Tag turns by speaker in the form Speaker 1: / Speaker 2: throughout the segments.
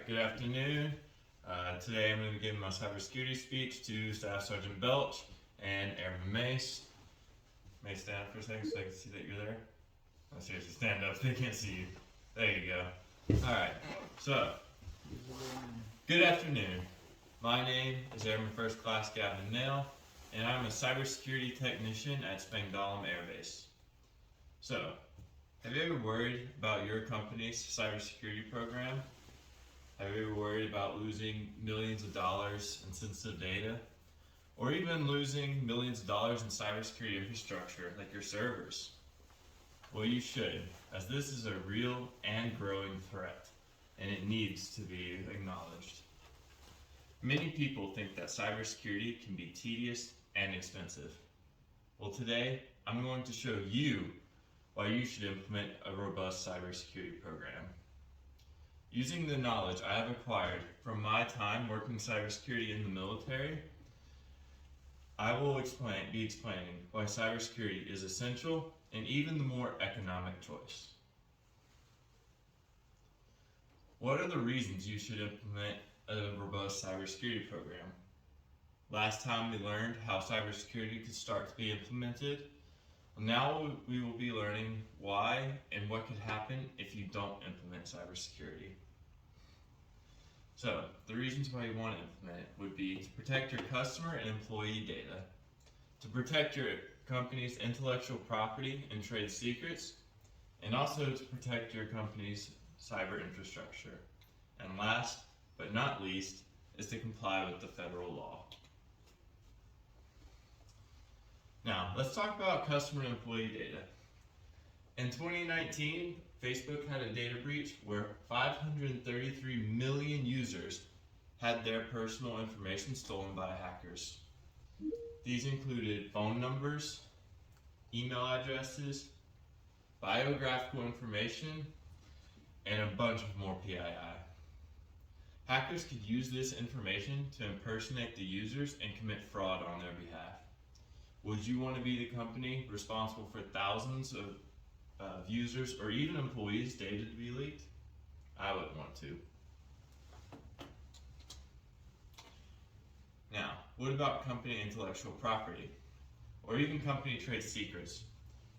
Speaker 1: Good afternoon. Today I'm going to be giving my cybersecurity speech to Staff Sergeant Belch and Airman Mace. Mace, stand up for a second so I can see that you're there. No, seriously, stand up. They can't see you. There you go. Alright, so, good afternoon. My name is Airman First Class Gavin Nail, and I'm a cybersecurity technician at Spangdahlem Air Base. So, have you ever worried about your company's cybersecurity program? Have you ever worried about losing millions of dollars in sensitive data? Or even losing millions of dollars in cybersecurity infrastructure, like your servers? Well, you should, as this is a real and growing threat, and it needs to be acknowledged. Many people think that cybersecurity can be tedious and expensive. Well, today, I'm going to show you why you should implement a robust cybersecurity program. Using the knowledge I have acquired from my time working cybersecurity in the military, I will be explaining why cybersecurity is essential and even the more economic choice. What are the reasons you should implement a robust cybersecurity program? Last time we learned how cybersecurity could start to be implemented. Now we will be learning why and what could happen if you don't implement cybersecurity. So, the reasons why you want to implement it would be to protect your customer and employee data, to protect your company's intellectual property and trade secrets, and also to protect your company's cyber infrastructure. And last but not least is to comply with the federal law. Now, let's talk about customer and employee data. In 2019, Facebook had a data breach where 533 million users had their personal information stolen by hackers. These included phone numbers, email addresses, biographical information, and a bunch of more PII. Hackers could use this information to impersonate the users and commit fraud on their behalf. Would you want to be the company responsible for thousands of users or even employees' data to be leaked? I wouldn't want to. Now, what about company intellectual property? Or even company trade secrets?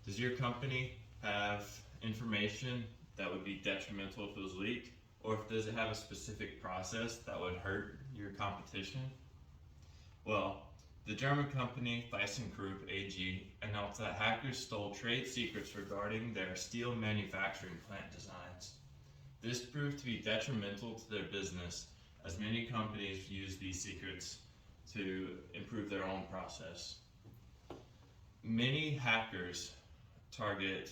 Speaker 1: Does your company have information that would be detrimental if it was leaked? Or does it have a specific process that would hurt your competition? Well, the German company ThyssenKrupp AG announced that hackers stole trade secrets regarding their steel manufacturing plant designs. This proved to be detrimental to their business, as many companies use these secrets to improve their own process. Many hackers target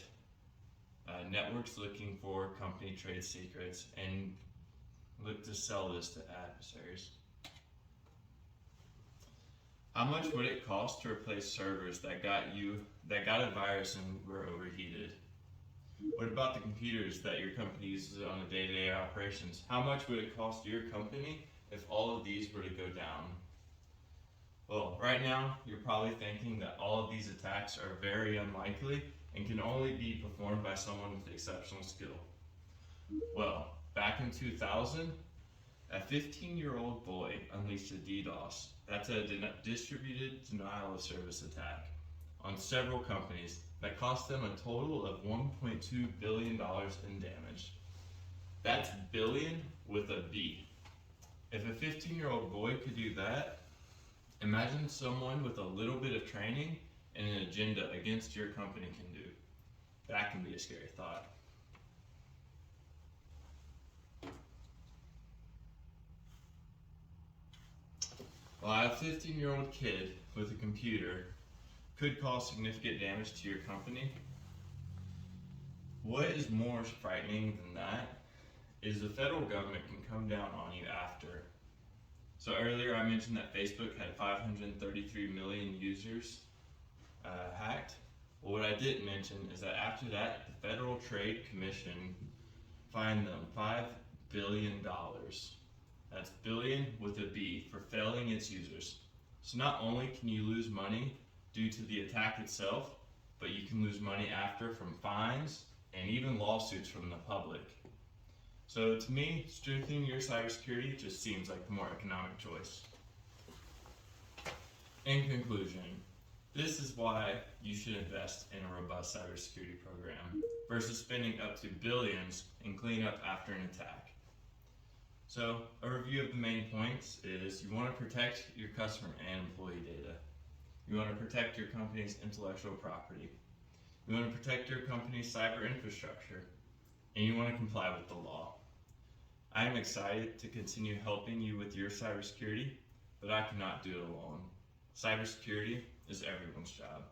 Speaker 1: networks looking for company trade secrets and look to sell this to adversaries. How much would it cost to replace servers that got a virus and were overheated? What about the computers that your company uses on a day-to-day operations? How much would it cost your company if all of these were to go down? Well, right now, you're probably thinking that all of these attacks are very unlikely and can only be performed by someone with exceptional skill. Well, back in 2000, a 15-year-old boy unleashed a DDoS, that's a distributed denial of service attack, on several companies that cost them a total of $1.2 billion in damage. That's billion with a B. If a 15-year-old boy could do that, imagine someone with a little bit of training and an agenda against your company can do. That can be a scary thought. Well, a 15-year-old kid with a computer could cause significant damage to your company. What is more frightening than that is the federal government can come down on you after. So earlier I mentioned that Facebook had 533 million users hacked. Well, what I didn't mention is that after that, the Federal Trade Commission fined them $5 billion. That's billion with a B for failing its users. So not only can you lose money due to the attack itself, but you can lose money after from fines and even lawsuits from the public. So to me, strengthening your cybersecurity just seems like the more economic choice. In conclusion, this is why you should invest in a robust cybersecurity program versus spending up to billions in cleanup after an attack. So, a review of the main points is you want to protect your customer and employee data. You want to protect your company's intellectual property. You want to protect your company's cyber infrastructure. And you want to comply with the law. I am excited to continue helping you with your cybersecurity, but I cannot do it alone. Cybersecurity is everyone's job.